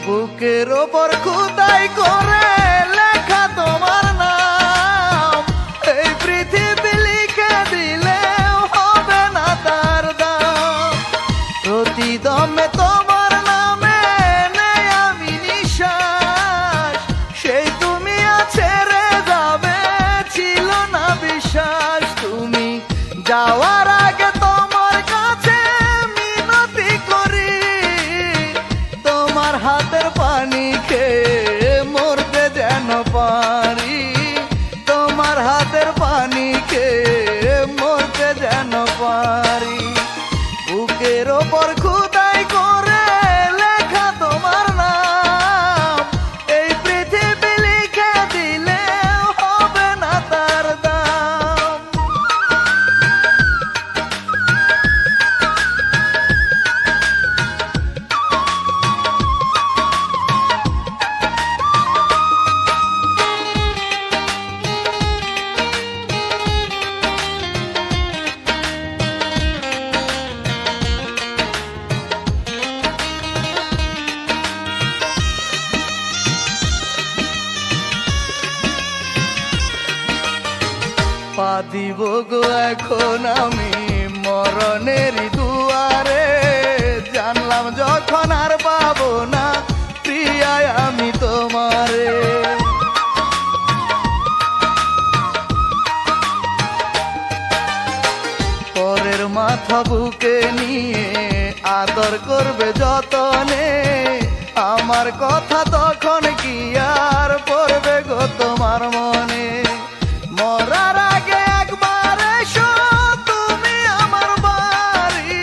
বুকের ওপর খোদাই করে লেখা তোমার নাম, এই পৃথিবী লিখে দিলেও হবে না তার দাম। প্রতিদমে তোমার নামে নেই আমি নিঃশ্বাস, সেই তুমি ছেড়ে যাবে ছিল না বিশ্বাস। তুমি যাওয়ার আগে তোমার কাছে মিনতি করি, তোমার হাতের পানি খেয়ে মরতে যেন পারি, তোমার হাতের পানি খেয়ে মরতে যেন পারি। বুকের ওপর খোদাই করে লেখা তোমার নাম, এই পৃথিবী লিখে দিলেও হবে না তার দাম। পা দিব গো এখন আমি মরণের দুয়ারে, জানলাম যখন আর পাবো না প্রিয়ায় আমি তোমারে। পরের মাথা বুকে নিয়ে আদর করবে যতনে, আমার কথা তখন কি আর পড়বে গো তোমার মনে। মরার আগে একবার এসো তুমি আমার বাড়ি,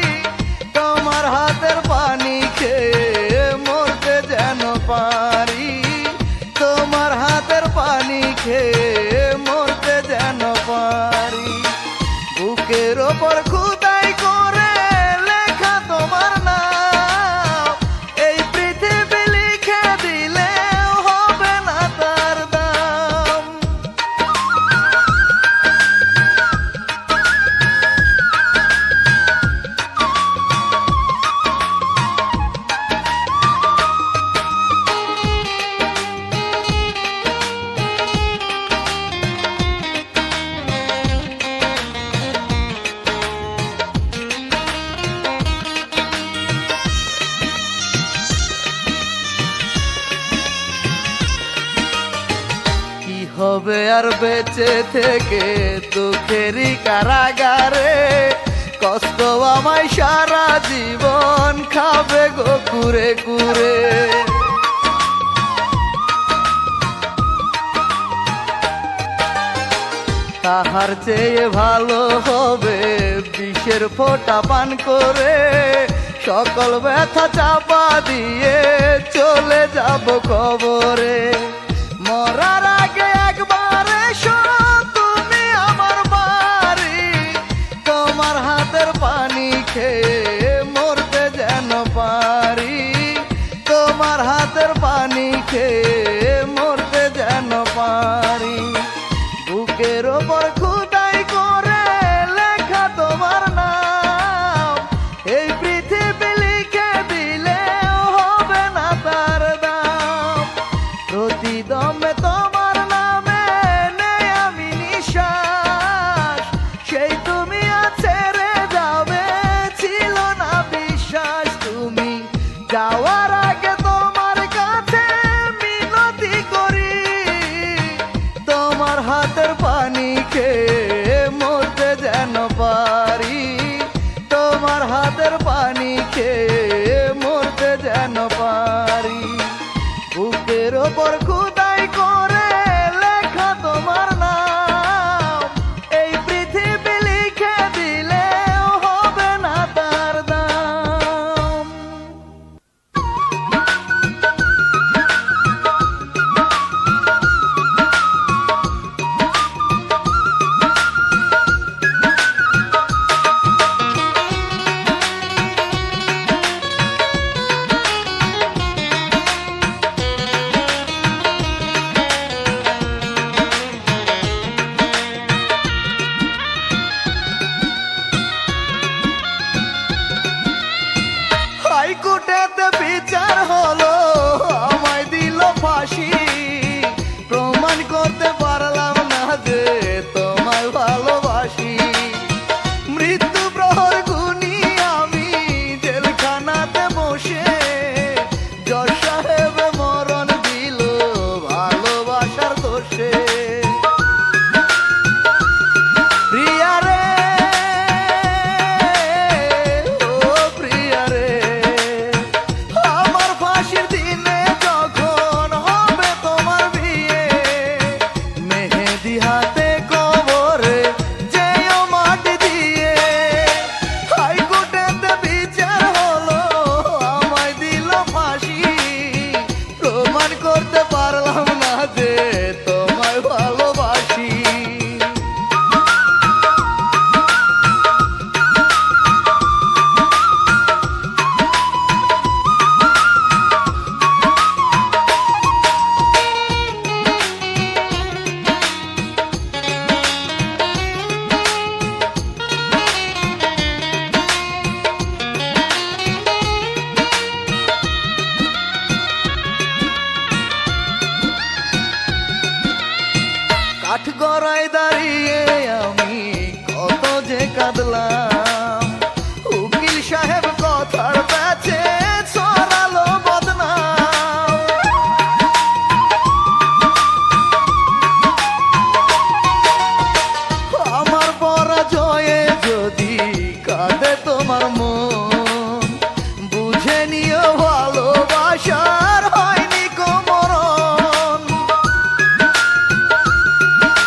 তোমার হাতের পানি খেয়ে মরতে যেন পারি, তোমার হাতের পানি খেয়ে মরতে যেন পারি। বুকের ওপর খোদাই করে লেখা তোমার নাম, এই পৃথিবী লিখে দিলেও হবে না তার দাম। হবে আর বেঁচে থেকে দুঃখেরই কারাগারে, কষ্ট আমায় সারা জীবন খাবে গো কুরে কুরে। তাহার চেয়ে ভালো হবে বিষের ফোঁটা পান করে, সকল ব্যথা চাপা দিয়ে চলে যাব কবরে। মরার আগে একবার এসো তুমি আমার বাড়ি, তোমার হাতের পানি খেয়ে মরতে যেন পারি, তোমার হাতের পানি খেয়ে মরতে যেন পারি। বুকের ওপর খোদাই করে লেখা তোমার নাম, এই পৃথিবী লিখে দিলেও হবে না তার দাম। প্রতিদমে তোমার নামে নেই আমি নিঃশ্বাস, সেই তুমি ছেড়ে যাবে ছিল না বিশ্বাস। তুমি যাওয়ার আগে তোমার কাছে মিনতি করি, তোমার হাতের পানি খেয়ে মরতে যেন পারি, তোমার হাতের পানি খেয়ে মরতে যেন পারি। বুকের ওপর খোদাই করে লেখা তোমার নাম, এই পৃথিবী লিখে দিলেও হবে না তার দাম। কাঠগড়ায় দাঁড়িয়ে আমি কত যে কাঁদলাম, উকিল সাহেব কথার প্যাচে ছড়ালো বদনাম। আমার পরাজয়ে যদি কাঁদে তোমার মন, বুঝে নিও ভালোবাসার হয়নি কোমরণ।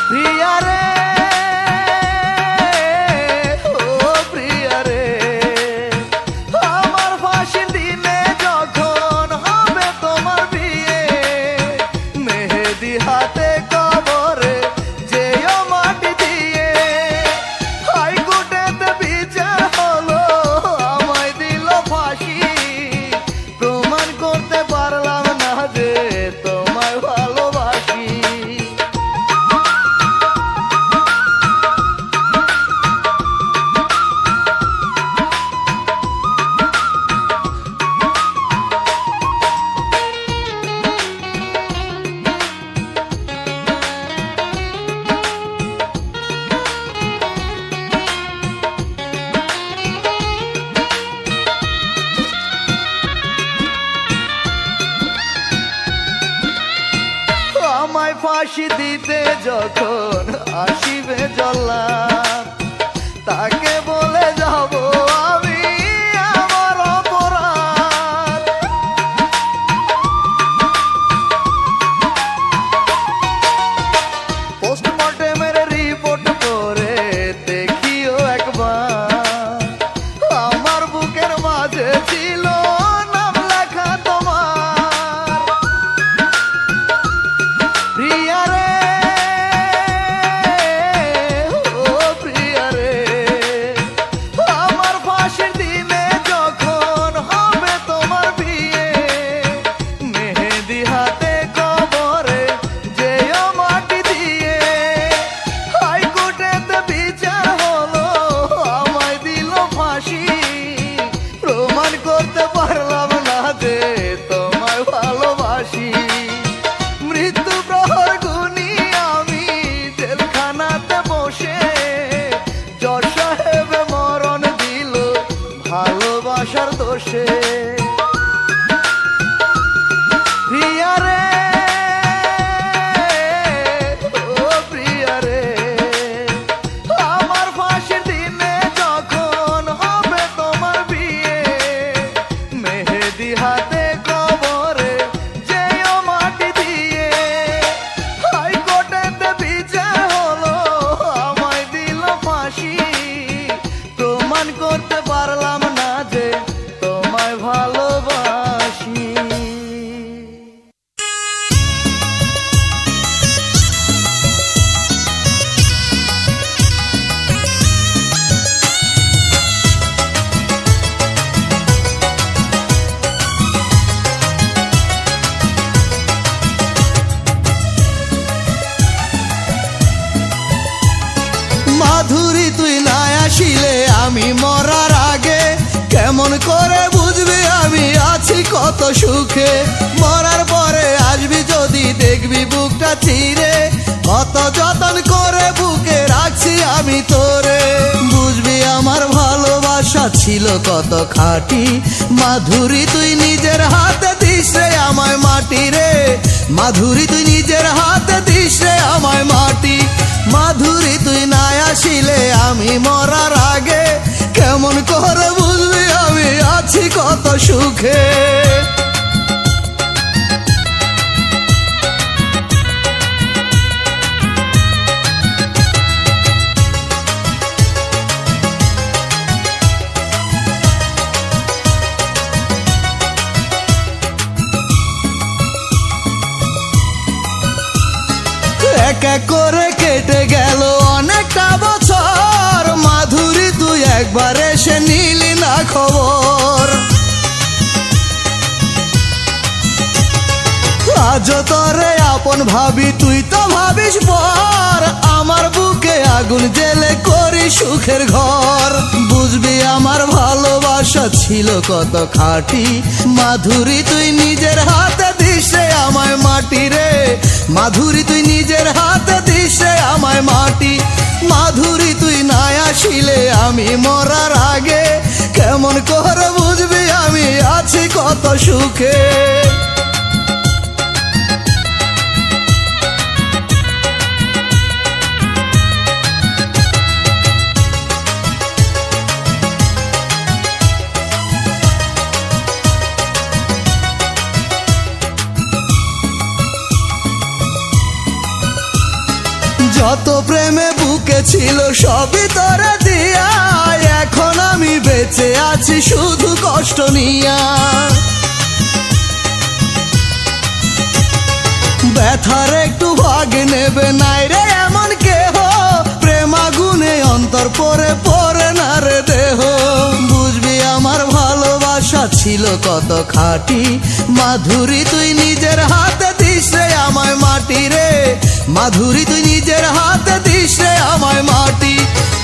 প্রিয়া রে, ও প্রিয়া রে, আমার ফাঁসির দিনে যখন হবে তোমার বিয়ে, মেহেদি হাতে কবরে যেও মাটি দিয়ে। হাইকোর্টেতে বিচার হলো, আমায় দিল ফাঁসি, প্রমাণ করতে পারলাম না যে তোমায় ভালোবাসি। আমায় ফাঁসি দিতে যখন আসিবে জল্লাদ, তাকে বলে যাব আমি আমার অপরাধ। পোস্টমর্টেমের রিপোর্ট করে দেখিও একবার, আমার বুকের মাঝে ছিল নাম লেখা তোমার। প্রিয়া রে, ও প্রিয়া রে, আমার ফাঁসির দিনে যখন হবে তোমার বিয়ে, মেহেদি হাতে কবরে যেও মাটি দিয়ে। হাইকোর্টেতে বিচার হলো, আমায় দিল ফাঁসি, প্রমাণ করতে পারলাম না যে তোমায় ভালোবাসি। মৃত্যু প্রহর গুনি আমি জেলখানাতে বসে, জজ সাহেব মরণ দিল ভালোবাসার দোষে। প্রিয়া রে, ও প্রিয়া রে, আমার ফাঁসির দিনে যখন হবে তোমার বিয়ে, মেহেদি হাতে কবরে যেও মাটি দিয়ে। হাইকোর্টেতে বিচার হলো, আমায় দিল ফাঁসি, প্রমাণ করতে পারলাম না যে তোমায় ভালোবাসি। মাধুরী তুই না আসিলে আমি মরার আগে, কেমন করে বুঝবি আমি আছি কত সুখে। মরার পরে আসবি যদি দেখবি বুকটা চিরে, কত যতন করে বুকে রাখছি আমি তোরে। বুঝবি আমার ভালোবাসা ছিল কত খাঁটি, মাধুরী তুই নিজের হাতে দিস রে আমায় মাটি রে। মাধুরী তুই নিজের হাতে দিস রে আমায় মাটি। মাধুরী তুই না আসিলে আমি মরার আগে, কেমন করে বুঝবি আমি আছি কত সুখে। এক এক করে কেটে গেল অনেকটা বছর, মাধুরী তুই একবার এসে নিলি না খবর। আজ তোরে আপন ভাবি তুই তো ভাবিস পর, আমার বুকে আগুন জেলে করি সুখের ঘর। বুঝবি আমার ভালোবাসা ছিল কত খাঁটি, মাধুরী তুই নিজের হাতে দিস রে আমায় মাটি রে। মাধুরী তুই নিজের হাতে দিস রে আসিলে আমি মরার আগে কেমন করে বুঝবি আমি আছি কত সুখে। যত প্রেমে বুকে ছিল সবই তোরে দিয়া, এখন আমি বেঁচে আছি শুধু কষ্ট নিয়া। ব্যথার একটু ভাগ নেবে নাই রে এমন কেহ, প্রেম আগুনে অন্তর পরে পরে না রে দেহ। বুঝবি আমার ভালোবাসা ছিল কত খাঁটি, মাধুরী তুই নিজের হাতে দিস রে আমায় মাটি রে। মাধুরী তুই নিজের হাতে দিস রে আমায় মাটি।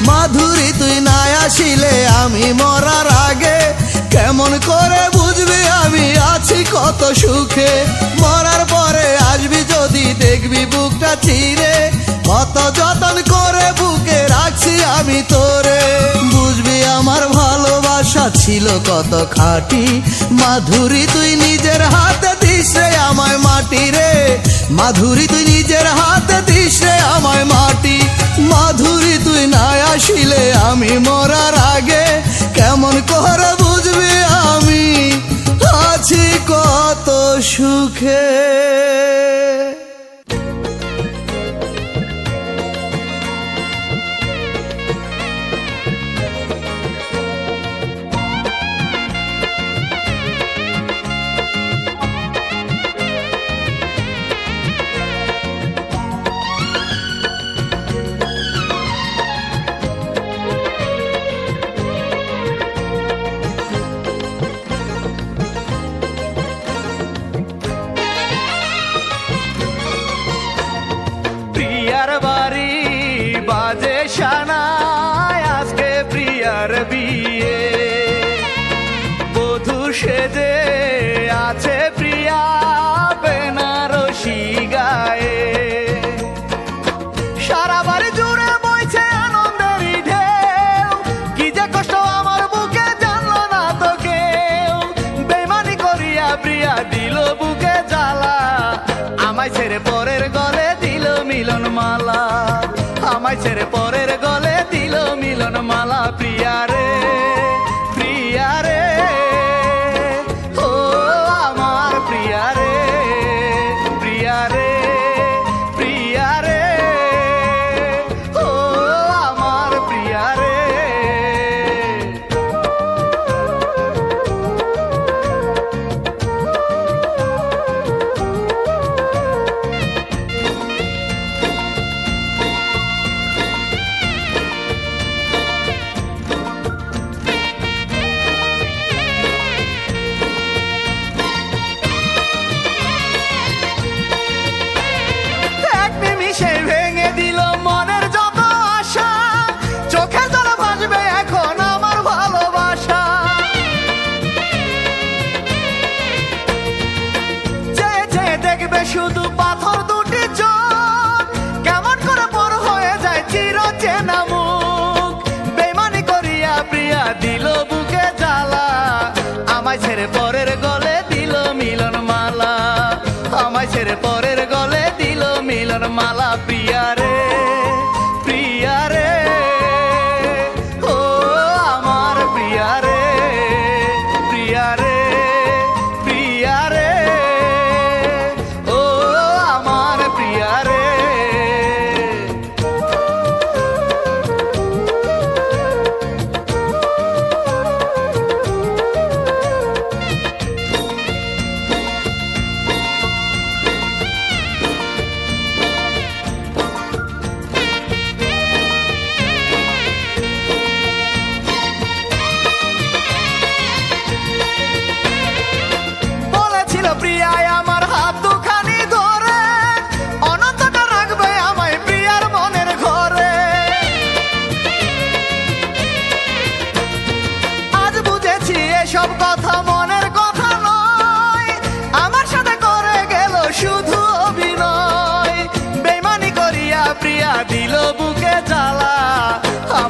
মাধুরী তুই না আসিলে আমি মরার আগে কেমন করে বুঝবি আমি আছি কত সুখে। মরার পরে আসবি যদি দেখবি বুকটা চিরে, কত যতন করে বুকে রাখছি আমি তোরে। বুঝবি আমার ভালোবাসা ছিল কত খাঁটি, মাধুরী তুই নিজের হাতে দিস রে আমায় মাটি রে। মাধুরী তুই নিজের হাতে দিস রে আমায় মাটি। মাধুরী তুই না আসিলে আমি মরার আগে কেমন করে বুঝবি আমি আছি কত সুখে। প্রিয়ার বাড়ি বাজে শানায়, আজকে প্রিয়ার বিয়ে। বধূ সেজে আছে প্রিয়া বেনারসি গায়ে। সারা বাড়ি জুড়ে বইছে আনন্দেরই ঢেউ, কি যে কষ্ট আমার বুকে জানলো না তো কেউ। বেমানি করিয়া প্রিয়া দিল বুকে জ্বালা, আমায় ছেড়ে পরের গলে দিল মিলন মালা। আমায় ছেড়ে পরের গলে দিল মিলন মালা। প্রিয়া রে প্রিয়া রে, ও আমার প্রিয়া রে। প্রিয়া রে প্রিয়া রে, ও আমার প্রিয়া রে। এক নিমিষে ভেঙে দিল মনের যত আশা, চোখে জল ভাসবে এখন আমার ভালোবাসা। চেয়ে চেয়ে দেখবে শুধু পাথর দুটি চোখ, কেমন করে বড় হয়ে যায় চির চেনা মুখ। বেমানি করিয়া প্রিয়া দিল বুকে জ্বালা, আমায় ছেড়ে পরের গলে দিল মিলন মালা। আমায় ছেড়ে পরের গলে দিল মিলন মালা। প্রিয়া রে প্রিয়া রে, ও আমার প্রিয়া রে। প্রিয়া রে প্রিয়া রে, ও আমার প্রিয়া রে।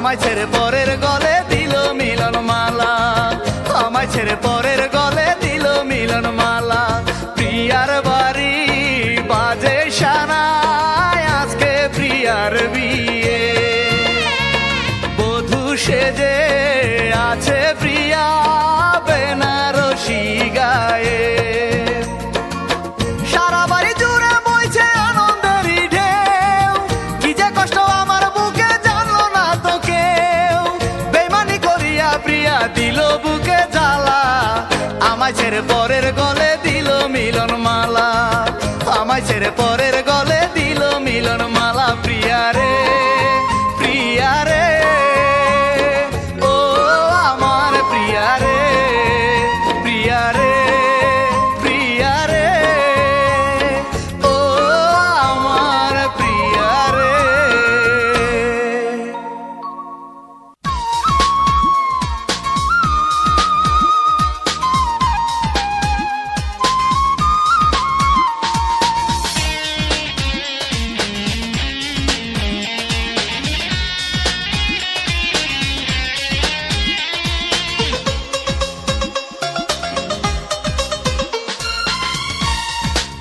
আমায় ছেড়ে পরের গলে দিল মিলন মালা, আমায় ছেড়ে পরের গলে দিল মিলন মালা। প্রিয়ার বাড়ি বাজে সানায়, আজকে প্রিয়ার বিয়ে। বধূ সেজে আছে প্রিয়া বেনারসি গায়ে। সারা বাড়ি জুড়ে বইছে আনন্দেরই ঢেউ, কি যে কষ্ট আমার বুকে জানলো না তো কেউ। বেইমানি করিয়া প্রিয়া দিল বুকে জ্বালা, আমায় ছেড়ে পরের গলে দিল মিলন মালা, আমায় ছেড়ে পরের গলে দিল মিলন মালা। প্রিয়া রে প্রিয়া রে ও আমার প্রিয়া রে, প্রিয়া রে প্রিয়া রে ও আমার প্রিয়া রে।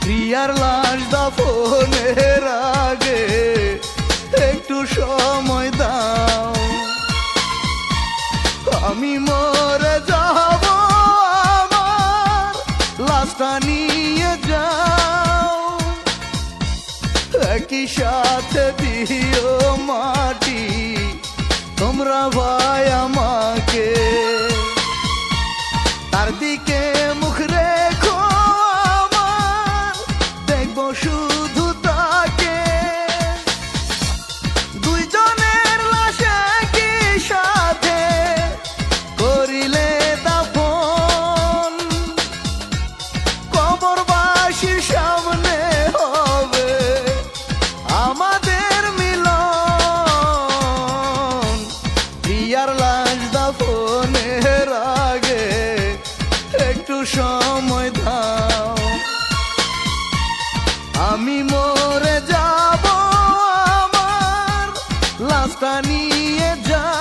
প্রিয়ার লাশ দাফনের আগে একটু সময় দাও, আমি মরে যাব, আমার লাশটা নিয়ে যাও। একই সাথে দিও মাটি তোমরা ভাই আমাকে, তার দিকে মুখ রেখো আমার, দেখবো শুধু তাকে। দুইজনের লাশে কি সাথে করিলে দাফন, কবরবাসীর সামনে হবে আমাদের মিলন। প্রিয়ার লাশ দাফনের আগে একটু সময় দাও, আমি মরে যাব, আমার লাশটা নিয়ে যাও।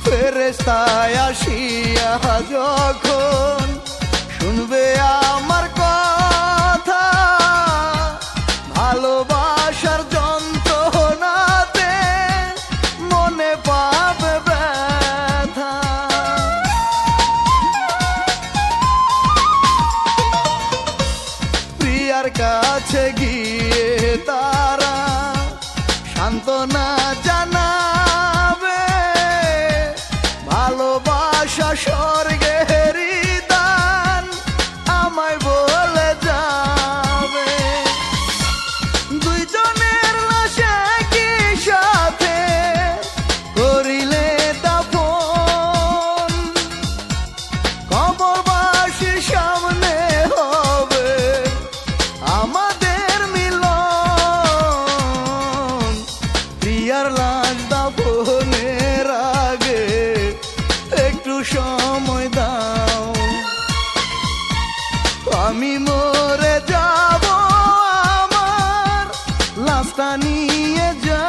ফেরেশতায় আসিয়া যখন শুনবে আমার কথা, ভালোবাসার যন্ত্রণাতে মনে পাবে ব্যথা। প্রিয়ার কাছে গিয়ে তারা সান্ত্বনা জানাবে, ভালোবাসা স্বর্গের দান আমায় বলে যাবে। দুইজনের লাশে কি সাথে করিলে দাফন, কবরবাসীর সামনে হবে আমাদের মিলন। প্রিয়ার লাশ দাফনের আগে একটু সময় দাও, আমি মরে যাব, আমার লাশটা নিয়ে যাও।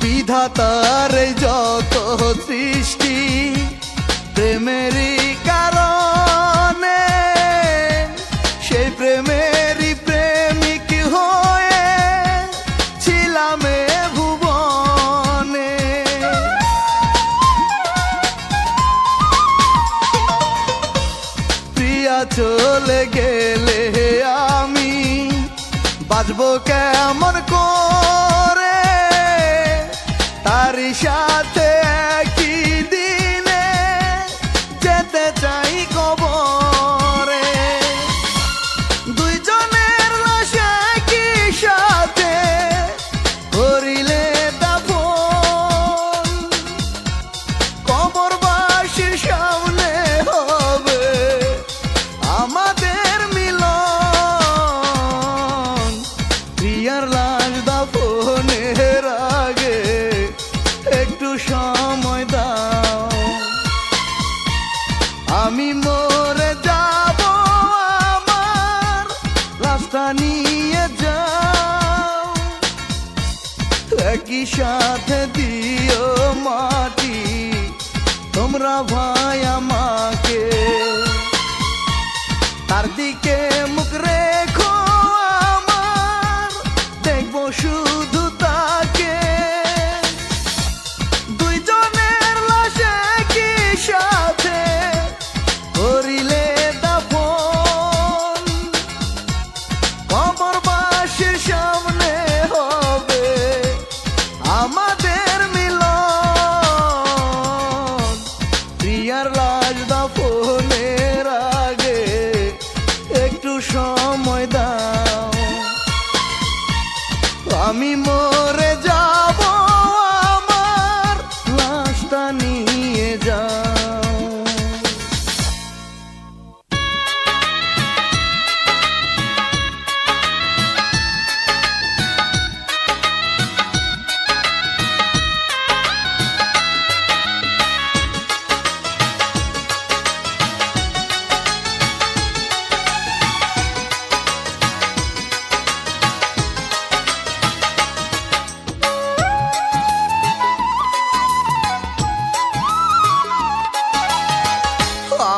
বিধাতার যত সৃষ্টি প্রেমেরই কারণে, সেই প্রেমেরই প্রেমিক হয়ে ছিলাম এ ভুবনে। প্রিয়া চলে গেলে আমি বাঁচবো কেমন করে, তারি সাথে একই দিনে যেতে চাই কবরে। দুইজনের লাশ একই সাথে করিলে দাফন, কবরবাসীর সামনে হবে আমাদের মিলন। প্রিয়ার লাশ দাফনের আগে একটু সময় দাও, আমি মরে যাব, আমার লাশটা নিয়ে যাও। একই সাথে দিও মাটি তোমরা ভাই আমাকে, তার দিকে মুখ রেখো আমার, দেখবো শুধু তাকে। দুইজনের লাশ একই সাথে করিলে দাফন, কবরবাসীর সামনে হবে আমাদের মিলন। প্রিয়ার লাশ দাফনের আগে একটু সময় দাও, আমি মরে যাব, আমার লাশটা নিয়ে যাও।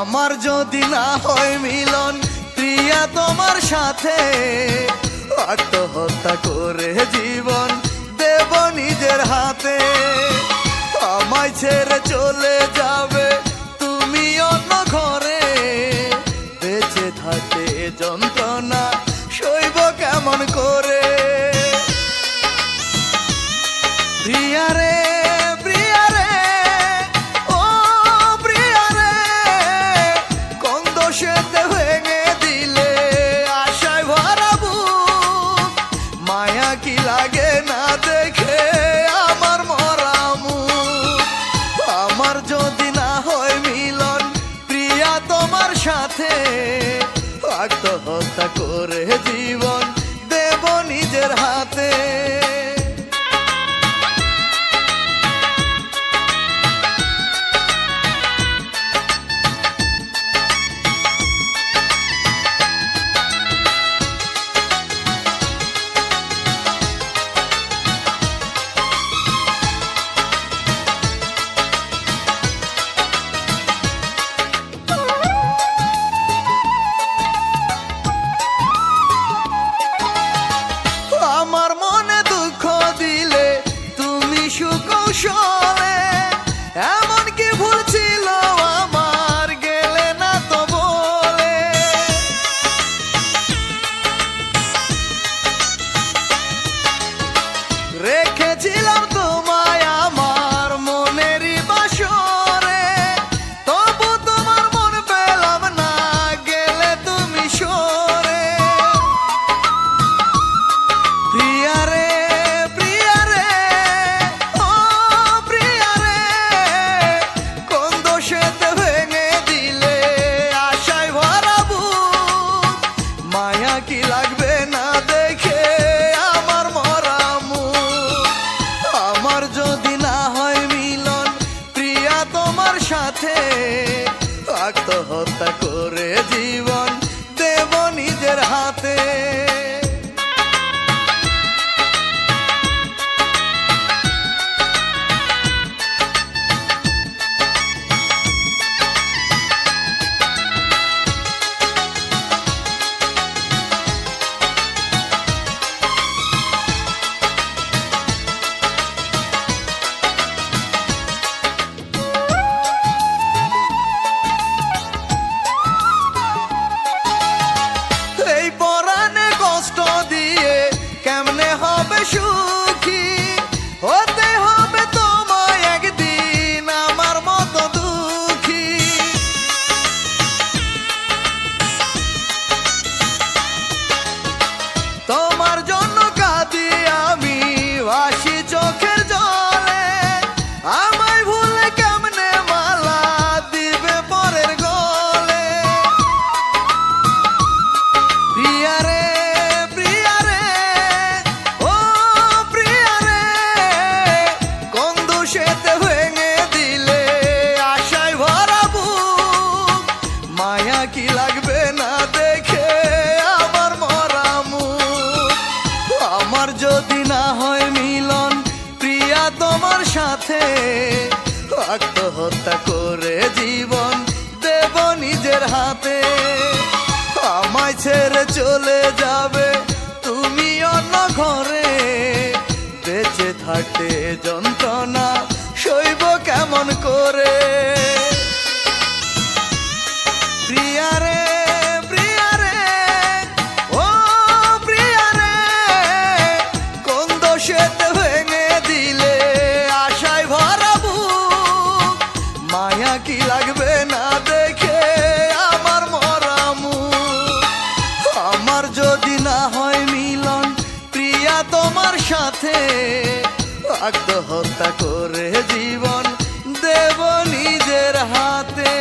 আমার যদি না হয় মিলন প্রিয়া তোমার সাথে, আত্মহত্যা করে জীবন দেব নিজের হাতে। আমায় ছেড়ে চলে যাবে তুমি অন্য ঘরে, বেঁচে থাকে যন্ত্রণা সইব কেমন করে। প্রিয়া রে সেতে ভেঙে দিলে আশায় ভরা বুক, মায়া কি লাগে না দেখে আমার মরা মুখ। আমার যদি না হয় মিলন প্রিয়া তোমার সাথে, আত্মহত্যা করে জীবন দেব নিজের হাতে। আমার মনে দুঃখ দিলে তুমি সুকৌশলে, এমন কি ভুল ছিল আমার গেলে না তো বলে। রেখেছিলাম তোমায় আমার মনেরই বাসরে, তবু তোমার মন পেলাম না গেলে তুমি সরে। প্রিয়া রে ও প্রিয়া রে, কোন দোষেতে ভেঙে দিলে আশায় ভরা বুক, মায়া কি লাগবে না দেখে আমার মরা মুখ। আমার যদি না হয় মিলন প্রিয়া তোমার সাথে, আত্মহত্যা করে জীবন দেব নিজের হাতে। চলে যাবে তুমি অন্য ঘরে, বেঁচে থাকতে যন্ত্রণা সইব কেমন করে। প্রিয়া রে প্রিয়া রে ও প্রিয়া রে, কোন দোষেতে ভেঙে দিলে আশায় ভরা বুক, মায়া কি লাগবে না দেখে আমার মরা মুখ। আমার যদি না হয় মিলন প্রিয়া তোমার সাথে, আত্মহত্যা করে জীবন দেব নিজের হাতে।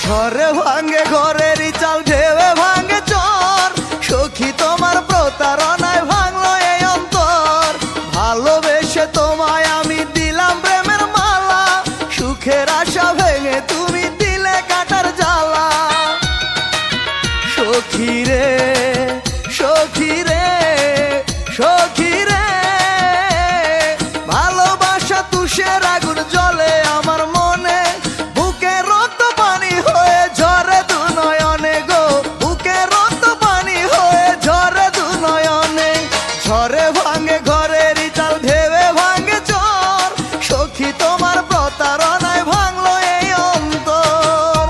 ঝড়ে ভাঙে ঘরের চাল, ঢেউে ভাঙে চর, সখী তোমার প্রতারণায় ভাঙলো এই অন্তর। ভালোবেসে তোমায় আমি দিলাম প্রেমের মালা, সুখের আশা ভেঙে তুমি দিলে কাটার জ্বালা। সখী রে সখী রে সখী রে, ভালোবাসা তুষের আগুন জ্বলে আমার মনে, বুকে রক্ত পানি হয়ে ঝরে দু নয়নে গো, বুকে রক্ত পানি হয়ে ঝরে দু নয়নে। ঝড়ে ভাঙে ঘরের চাল, ঢেউে ভাঙে চর, সখী তোমার প্রতারণায় ভাঙলো এই অন্তর।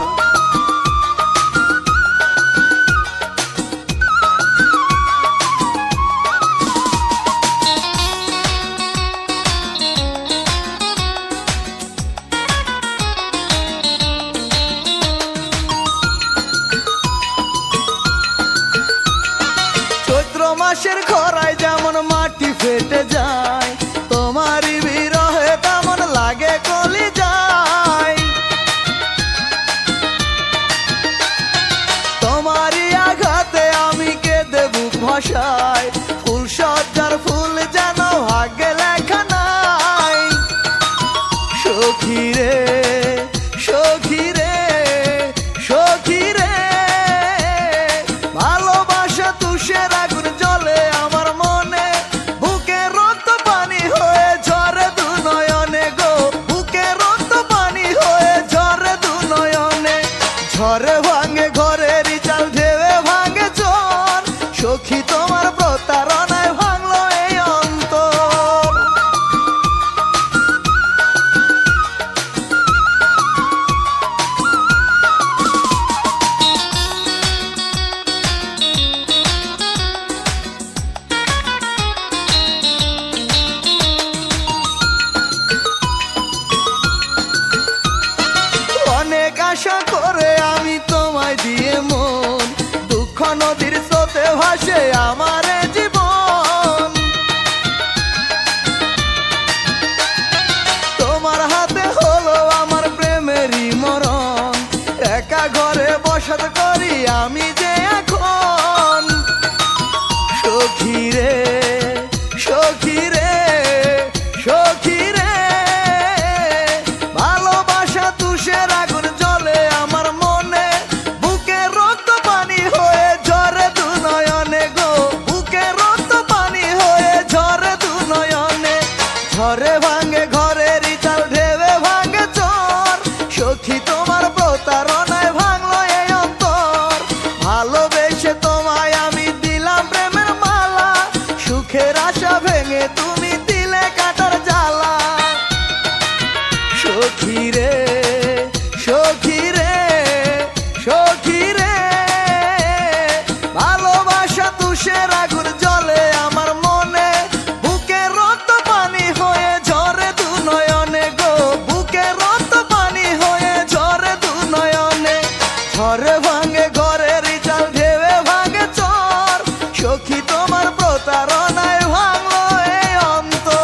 চৈত্র মাসের খরায় যেমন মাটি ফেটে যায়, তোমারই বিরহে তেমন লাগে কলি যায়। তোমারই আঘাতে আমি কেঁদে বুক ভাসাই, ফুল সজ্জার ফুল যেন ভাগ্যে লেখা নাই। সখী রে সখী রে সখী রে, ভালোবাসা তুষের আগুন জ্বলে আমার মনে, বুকে রক্ত পানি হয়ে ঝরে দু নয়নে গো, বুকে রক্ত পানি হয়ে ঝরে দু নয়নে। ঝড়ে ভাঙে ঘরের চাল, ঢেউে ভাঙে চর, সখী তোমার প্রতারণায় ভাঙলো এই অন্তর। অনেক আশা করে আমি তোমায় দিয়ে মন, দুঃখ নদীর স্রোতে ভাসে আমার জীবন। তোমার হাতে হলো আমার প্রেমেরই মরণ, একা ঘরে বসত করি আমি যে এখন। সখী রে সখী রে সখী রে, ভালোবাসা তুষের আগুন জ্বলে আমার মনে, বুকে রক্ত পানি হয়ে ঝরে দু নয়নে গো, বুকে রক্ত পানি হয়ে ঝরে দু নয়নে। ঝড়ে ভাঙে ঘরের চাল, ঢেউে ভাঙে চর, সখী তোমার প্রতারণায় ভাঙলো এই অন্তর। ভালোবেসে তোমায় আমি দিলাম প্রেমের মালা, সুখের আশা ভেঙে তুমি দিলে কাটার জ্বালা। সখী রে সখী রে সখী রে, ভালোবাসা তুষের আগুন জ্বলে আমার মনে, বুকে রক্ত পানি হয়ে ঝরে দু নয়নে গো, বুকে রক্ত পানি হয়ে ঝরে দু নয়নে। ঝড়ে ভাঙে ঘরের চাল, ঢেউে ভাঙে চর, সখী তোমার প্রতারণায় ভাঙলো এই অন্তর।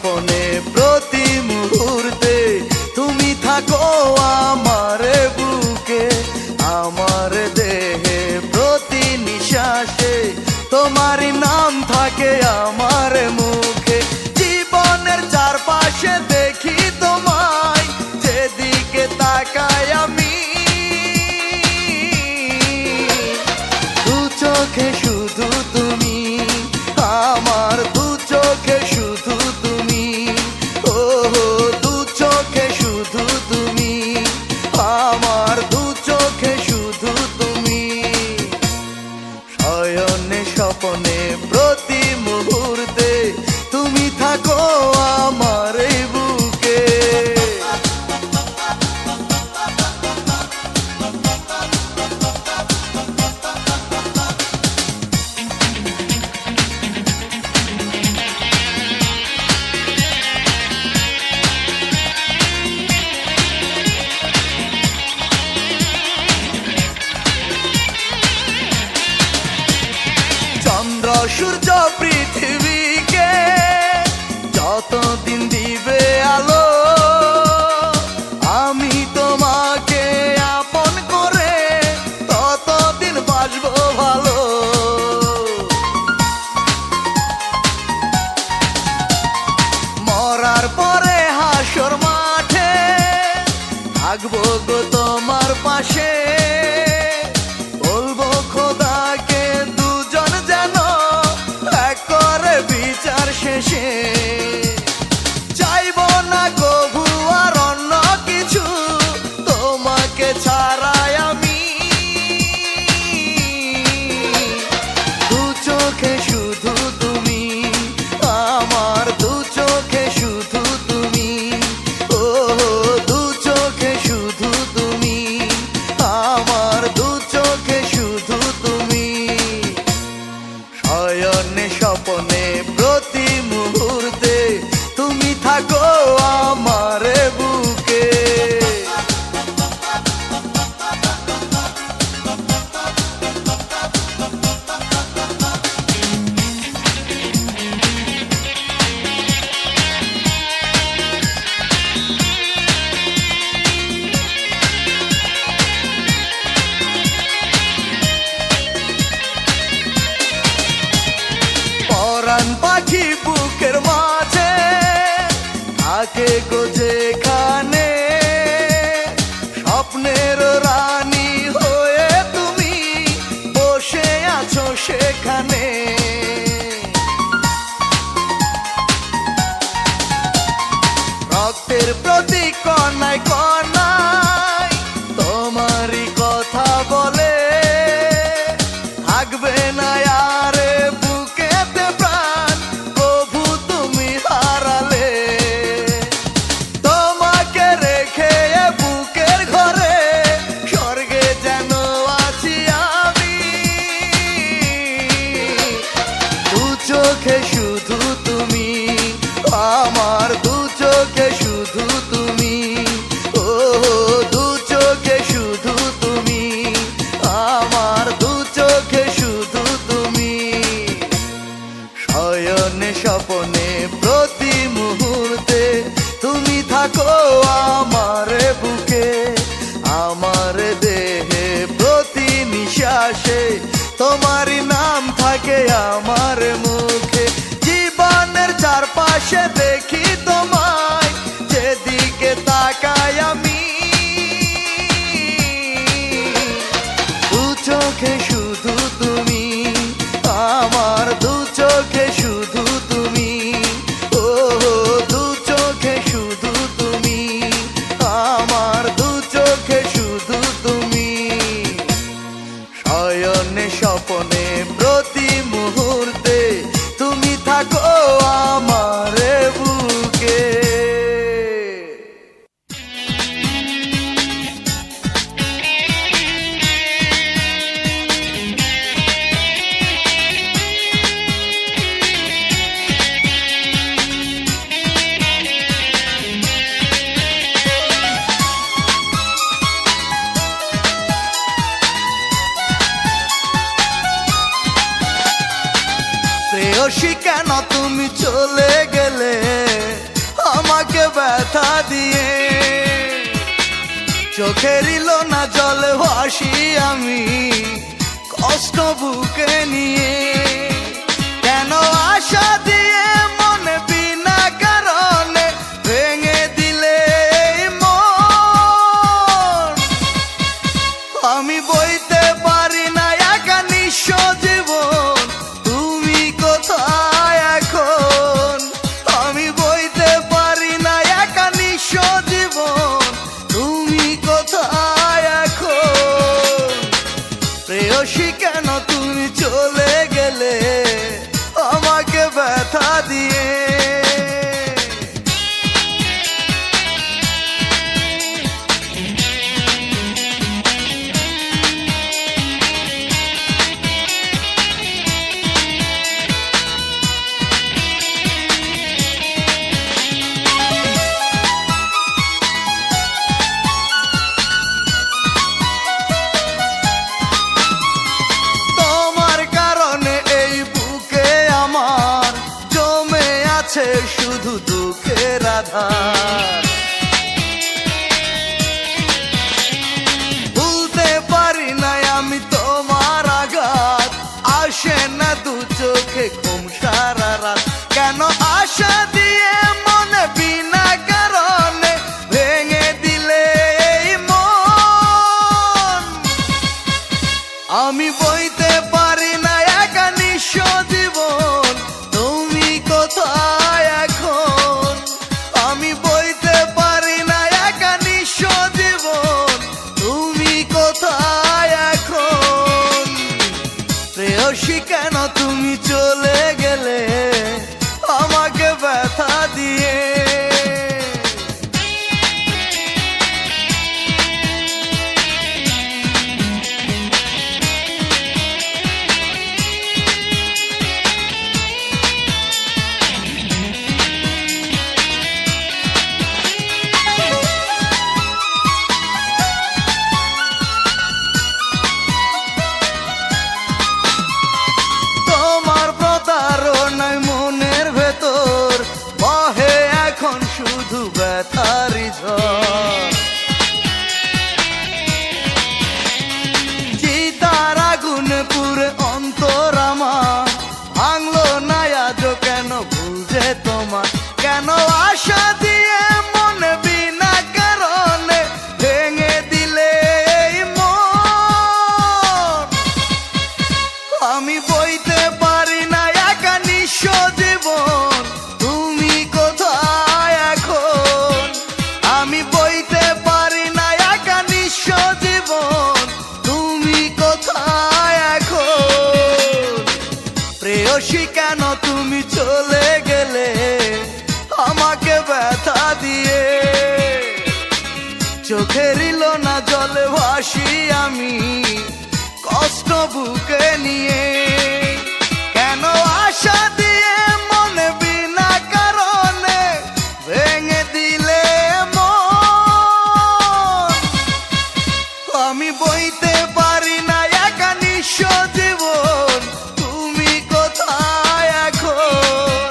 স্বপনে প্রতি মুহূর্তে তুমি থাকো আমার বুকে, আমার দেহে প্রতি নিঃশ্বাসে তোমারই নাম থাকে আমার মুখে। জীবনের চারপাশে দেখি তোমায়, যেদিকে তাকাই আমি দু চোখে শুধু তুমি, আমার দু চোখে শুধু তুমি, ও দু চোখে শুধু তুমি, আমার দু চোখে শুধু তুমি। শয়নে স্বপনে প্রতি মুহূর্তে তুমি থাকো আমার বুকে। চন্দ্র সূর্য পৃথিবীকে যতদিন দিবে আলো, আমি তোমাকে আপন করে ততদিন বাসবো ভালো। মরার পরে হাসর মাঠে থাকবো গো তোমার পাশে, বলবো খোদাকে দুজন যেন এক করে বিচার শেষে। চাইবো না কভু আর অন্য কিছু, তোমাকে ছাড়াই আমি দু চোখে শুধু তুমি, আমার দু চোখে শুধু তুমি, ও দু চোখে শুধু তুমি, আমার দু চোখে শুধু তুমি। শয়নে স্বপনে প্রতি মুহূর্তে তুমি থাকো আমার বুকে। পরাণ পাখি বুকের মাঝে থাকে গো যেখানে, স্বপ্নের রানী হয়ে তুমি বসে আছো সেখানে। রক্তের প্রতি কণায় কণায় তোমারই কথা বলে, থাকবে না আরে বুকেতে প্রাণ কভু তুমি হারালে। তোমাকে রেখে এ বুকের ঘরে স্বর্গে যেন আছি আমি, দু চোখে শুধু তুমি, আমার দু চোখে শুধু তুমি, ও দু চোখে শুধু তুমি, আমার দু চোখে শুধু তুমি। শয়নে স্বপনে প্রতি মুহূর্তে তুমি থাকো আমার বুকে, আমার দেহে প্রতি নিঃশ্বাসে তোমারই নাম থাকে আমার মুখে। জীবনের চারপাশে দেখি তোমায়, যেদিকে তাকাই আমি দু চোখে শুধু তুমি, আমার দু চোখে শুধু তুমি, ও দু চোখে শুধু তুমি, আমার দু চোখে শুধু তুমি। শয়নে স্বপনে প্রতি মুহূর্তে তুমি থাকো আমার বুকে। প্রেয়সী কেন তুমি চলে গেলে, ব্যথা দিয়ে। চোখের না জলে ভাসি আমি কষ্ট বুকে নিয়ে। কেন আশা দিয়ে মনে বিনা কারণে ভেঙে দিলে মন। আমি বইতে পারি না একা নিঃস্ব জীবন, তুমি কোথায় এখন? আমি বইতে পারি না একা নিঃস্ব জীবন, তুমি কোথায় এখন? প্রেয়সী কেন তুমি চলে গেলে আমাকে ব্যথা দিয়ে। শুধু দুঃখের আধার, ভুলতে পারি না আমি তোমার আঘাত। আসে না দু চোখে ঘুম সারা রাত। কেন আশা দিয়ে মনে বিনা কারণে ভেঙে দিলে মন। আমি বইতে পারি না একা নিঃস্ব জীবন, তুমি কোথায় এখন? আমি বইতে পারি না একা নিঃস্ব জীবন, তুমি কোথায় এখন? প্রেয়সী কেন তুমি চলে গেলে আমাকে ব্যথা দিয়ে। শুধু ব্যথারি ঝড়, চিতার আগুনে পুরে অন্তর আমার। ভাঙলো না আজও কেন ভুল যে তোমার? কেন আশা দিয়ে মনে বিনা কারণে ভেঙে দিলে মন। আমি বইতে পারি না একা নিঃস্ব জীবন, তুমি কোথায় এখন? আমি বইতে পারি না একা নিঃস্ব জীবন, তুমি কোথায় এখন? প্রেয়সী কেন তুমি চলে গেলে আমাকে ব্যথা দিয়ে। চোখের না জলে ভাসি আমি কষ্ট বুকে নিয়ে। কেন আশা দিয়ে মনে বিনা কারণে ভেঙে দিলে মন। আমি বইতে পারি না একা নিঃস্ব জীবন, তুমি কোথায় এখন?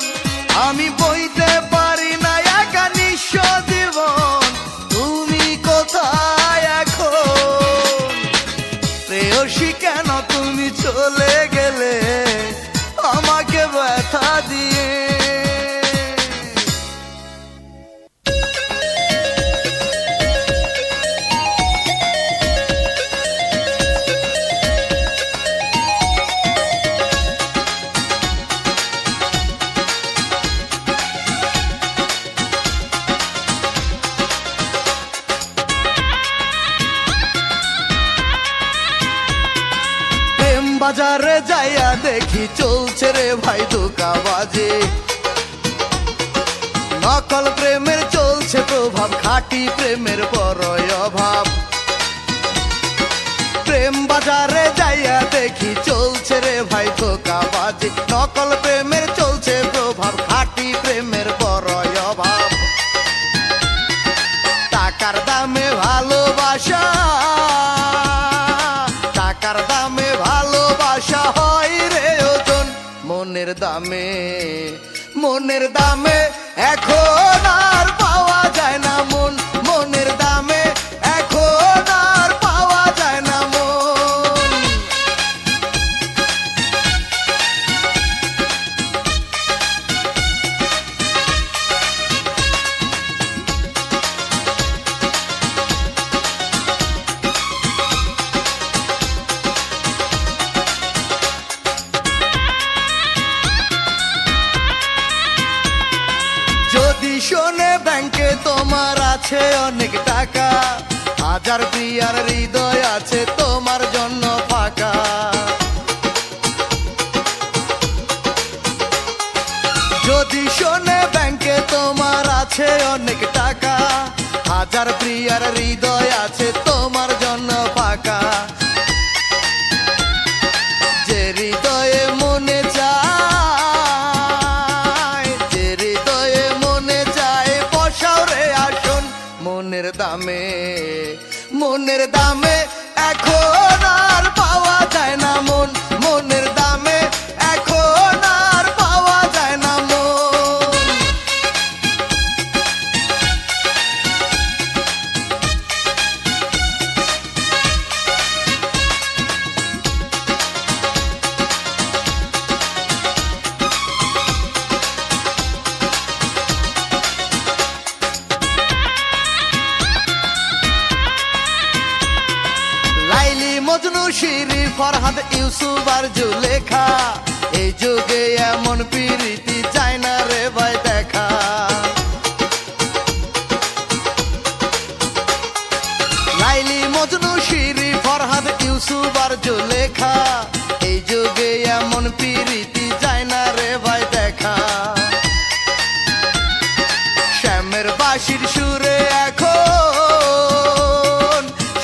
আমি বইতে পারি না একা নিঃস্ব জীবন, তুমি কোথায় এখন? প্রেয়সী কেন তুমি চলে গেলে আমাকে ব্যথা দিয়ে। বাজারে যাইয়া দেখি চলছে রে ভাই ধোঁকাবাজি। নকল প্রেমের চলছে প্রভাব, খাঁটি প্রেমের বড়ই অভাব। প্রেম বাজারে যাইয়া দেখি চলছে রে ভাই ধোঁকাবাজি। নকল প্রেমের চলছে প্রভাব, খাঁটি প্রেমের বড়ই অভাব। টাকার দামে ভালোবাসা, টাকার দামে ভালোবাসা হয় রে ওজন। মনের দামে এখন আর পাওয়া যায় শোনে ব্যাংকে তোমার আছে অনেক টাকা, হাজার প্রিয়ার হৃদয় আছে তোমার জন্য ফাঁকা। যদি শোনে ব্যাংকে তোমার আছে অনেক টাকা, হাজার প্রিয়ার হৃদয় আছে তোমার জন্য ফাঁকা। যে হৃদয়ে মনে চায়, যে হৃদয়ে মনে চায় বসাও রে আসন মনের দামে, মনের দামে এখন আর পাওয়া যায় না মন, মনের দামে এখন আর পাওয়া যায় না মন। লাইলি মজনু শিরি ফরহাদ ইউসুফ আর জুলেখা, এই যুগে এমন প্রীতি চায় না রে ভাই দেখা। লাইলি মজনু শিরি ফরহাদ ইউসুফ আর জুলেখা, এই যুগে এমন প্রীতি চায় না রে ভাই দেখা। শ্যামের বাঁশির সুরে এখন,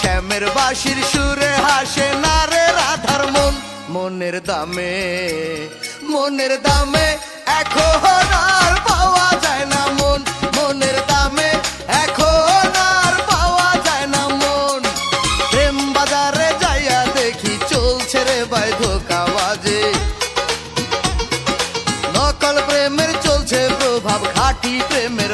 শ্যামের বাঁশির সুরে হাসে না রে রাধার মন, মনের দামে, মনের দামে এখন আর পাওয়া যায় না মন, মনের দামে এখন আর পাওয়া যায় না মন। প্রেম বাজারে যাইয়া দেখি চলছে রে ভাই ধোঁকাবাজি, নকল প্রেমের চলছে প্রভাব, খাঁটি প্রেমের